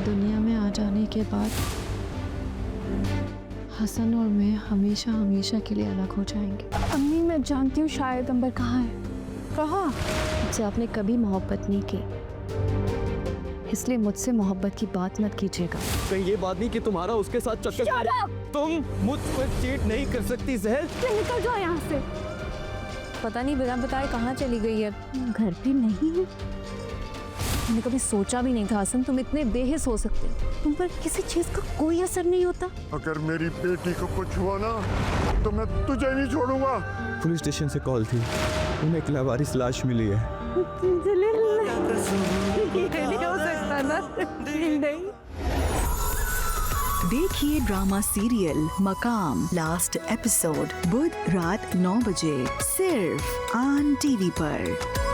दुनिया में आ जाने के बाद हसन और मैं हमेशा हमेशा के लिए अलग हो जाएंगे। अम्मी मैं जानती हूँ शायद अंबर कहाँ है। कहाँ? मुझसे आपने कभी मोहब्बत नहीं की, इसलिए मुझसे मोहब्बत की बात मत कीजिएगा। कहीं ये बात नहीं कि तुम्हारा उसके साथ चक्कर। तुम मुझ पर चीट नहीं कर सकती जहर। निकल जाओ यहाँ से। पता नहीं बिना बताए कहाँ चली गई है। घर पे नहीं है। मैंने कभी सोचा भी नहीं था हसन तुम इतने बेहिस हो सकते हो। तुम पर किसी चीज का कोई असर नहीं होता। अगर मेरी बेटी को कुछ हुआ ना तो मैं तुझे नहीं छोड़ूंगा। पुलिस स्टेशन से कॉल थी, उन्हें एक लावारिस लाश मिली है। नहीं हो सकता ना। नहीं। देखिए ड्रामा सीरियल मकाम लास्ट एपिसोड बुध रात 9 बजे सिर्फ ऑन टीवी पर।